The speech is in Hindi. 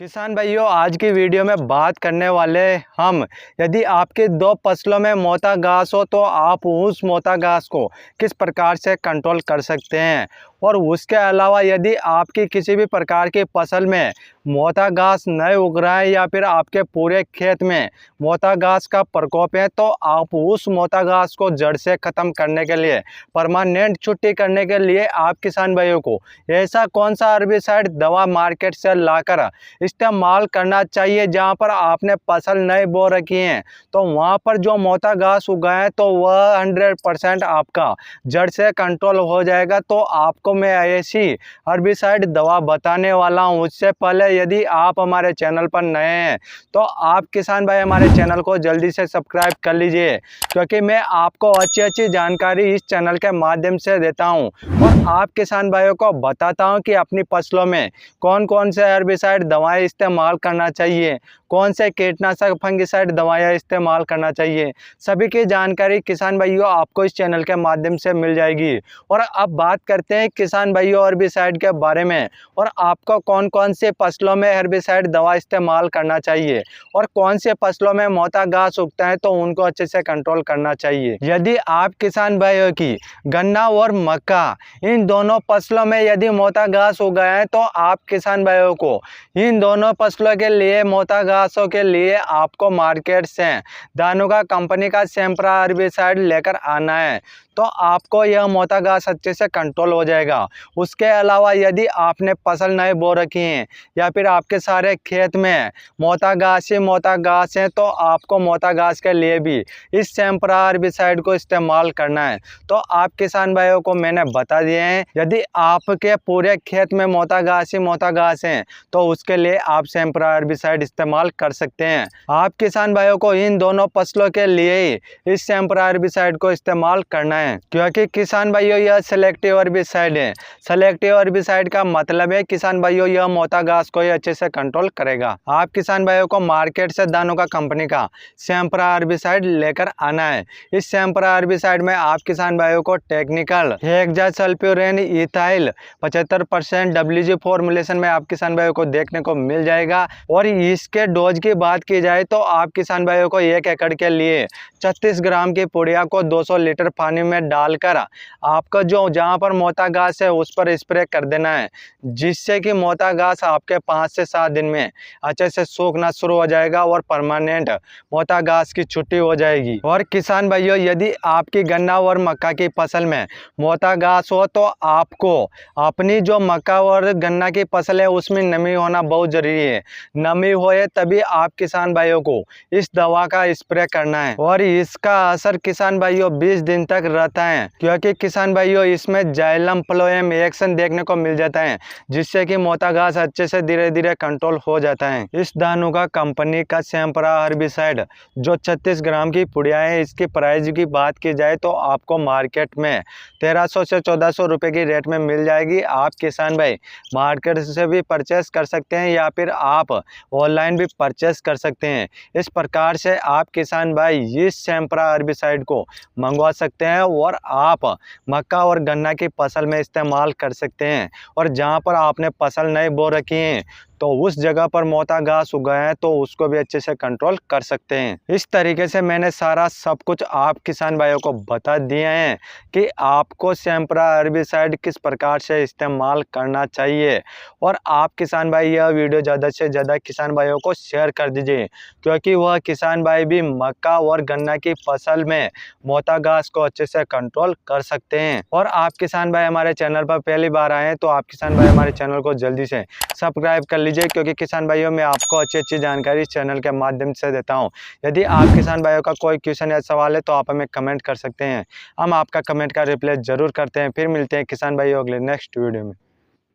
किसान भाइयों, आज की वीडियो में बात करने वाले हम यदि आपके दो फसलों में मोटा घास हो तो आप उस मोटा घास को किस प्रकार से कंट्रोल कर सकते हैं। और उसके अलावा यदि आपकी किसी भी प्रकार की फसल में मोटा घास नहीं उग रहा है या फिर आपके पूरे खेत में मोटा घास का प्रकोप है तो आप उस मोटा घास को जड़ से ख़त्म करने के लिए, परमानेंट छुट्टी करने के लिए आप किसान भाइयों को ऐसा कौन सा हर्बिसाइड दवा मार्केट से लाकर इस्तेमाल करना चाहिए। जहाँ पर आपने फसल नहीं बो रखी है तो वहाँ पर जो मोटा घास उगा है तो वह 100% आपका जड़ से कंट्रोल हो जाएगा। तो आपको मैं ऐसी हर्बिसाइड दवा बताने वाला हूँ। उससे पहले यदि आप हमारे चैनल पर नए हैं तो आप किसान भाई हमारे चैनल को जल्दी से सब्सक्राइब कर लीजिए, क्योंकि मैं आपको अच्छी जानकारी इस चैनल के माध्यम से देता हूँ और आप किसान भाइयों को बताता हूँ कि अपनी फसलों में कौन कौन से हर्बिसाइड दवाएं इस्तेमाल करना चाहिए, कौन से कीटनाशक फंगिसाइड दवाएं इस्तेमाल करना चाहिए। सभी की जानकारी किसान भाइयों आपको इस चैनल के माध्यम से मिल जाएगी। और अब बात करते हैं किसान भाइयों हर्बिसाइड के बारे में और आपको कौन कौन से फसलों में हर्बिसाइड दवा इस्तेमाल करना चाहिए और कौन से फसलों में मोटा घास उगता है तो उनको अच्छे से कंट्रोल करना चाहिए। यदि आप किसान भाइयों की गन्ना और मक्का इन दोनों फसलों में यदि मोटा घास उगा है तो आप किसान भाइयों को इन दोनों फसलों के लिए मोटा घासों के लिए आपको मार्केट से धानुका कंपनी का सेम्प्रा हर्बिसाइड लेकर आना है, तो आपको यह मोटा घास अच्छे से कंट्रोल हो जाएगा। उसके अलावा यदि आपने फसल नहीं बो रखी है या फिर आपके सारे खेत में मोटा घास है तो आपको मोटा घास के लिए भी इस सेम्प्रा हर्बिसाइड को इस्तेमाल करना है। तो आप किसान भाइयों को मैंने बता दिए हैं, यदि आपके पूरे खेत में मोटा घास है तो उसके लिए आप सेम्प्रा हर्बिसाइड इस्तेमाल कर सकते हैं। आप किसान भाइयों को इन दोनों फसलों के लिए ही इस सेम्प्रा हर्बिसाइड को इस्तेमाल करना है, क्योंकि किसान भाइयों यह सेलेक्टिव हर्बिसाइड है। सेलेक्टिव हर्बिसाइड का मतलब है किसान भाइयों यह मोटा घास को ही अच्छे से कंट्रोल करेगा। आप किसान भाइयों को मार्केट से धानुका कंपनी का सेम्प्रा हर्बिसाइड लेकर आना है। इस सेम्प्रा हर्बिसाइड में आप किसान भाइयों को टेक्निकल हेक्सासल्फ्यूरिन इथाइल 75% WG फॉर्मुलेशन में आप किसान भाइयों को देखने को मिल जाएगा। और इसके डोज की बात की जाए तो आप किसान भाइयों को 1 एकड़ के लिए 36 ग्राम की पुड़िया को 200 लीटर पानी में डालकर आपका जो जहां पर मोटा घास है उस पर स्प्रे कर देना है, जिससे कि मोटा घास आपके 5 से 7 दिन में अच्छे से सूखना शुरू हो जाएगा और परमानेंट मोटा घास की छुट्टी हो जाएगी। और किसान भाइयों यदि आपकी गन्ना और मक्का की फसल में मोटा घास हो तो आपको अपनी जो मक्का और गन्ना की फसल है उसमें नमी होना बहुत जरूरी है। नमी होए तभी आप किसान भाइयों को इस दवा का स्प्रे करना है और इसका असर किसान भाइयों 20 दिन तक रहता है, क्योंकि किसान भाइयों इसमें जाइलम फ्लोएम एक्शन देखने को मिल जाता है, जिससे कि मोटा घास अच्छे से धीरे धीरे कंट्रोल हो जाता है। इस धानुका कंपनी का सेम्प्रा हर्बिसाइड जो 36 ग्राम की पुड़िया है, इसकी प्राइस की बात की जाए तो आपको मार्केट में 1300 से 1400 रुपये की रेट में मिल जाएगी। आप किसान भाई मार्केट से भी परचेस कर सकते हैं या फिर आप ऑनलाइन भी परचेस कर सकते हैं। इस प्रकार से आप किसान भाई इस सेम्प्रा हर्बिसाइड को मंगवा सकते हैं और आप मक्का और गन्ना की फसल में इस्तेमाल कर सकते हैं। और जहां पर आपने फसल नहीं बो रखी है तो उस जगह पर मोटा घास उगा है तो उसको भी अच्छे से कंट्रोल कर सकते हैं। इस तरीके से मैंने सारा सब कुछ आप किसान भाइयों को बता दिए हैं कि आपको सेम्प्रा हर्बिसाइड किस प्रकार से इस्तेमाल करना चाहिए। और आप किसान भाई यह वीडियो ज़्यादा से ज़्यादा किसान भाइयों को शेयर कर दीजिए, क्योंकि वह किसान भाई भी मक्का और गन्ना की फसल में मोटा घास को अच्छे से कंट्रोल कर सकते हैं। और आप किसान भाई हमारे चैनल पर पहली बार आए हैं तो आप किसान भाई हमारे चैनल को जल्दी से सब्सक्राइब कर लीजिए, क्योंकि किसान भाइयों मैं आपको अच्छी जानकारी इस चैनल के माध्यम से देता हूं। यदि आप किसान भाइयों का कोई क्वेश्चन या सवाल है तो आप हमें कमेंट कर सकते हैं, हम आपका कमेंट का रिप्लाई जरूर करते हैं। फिर मिलते हैं किसान भाइयों अगले नेक्स्ट वीडियो में।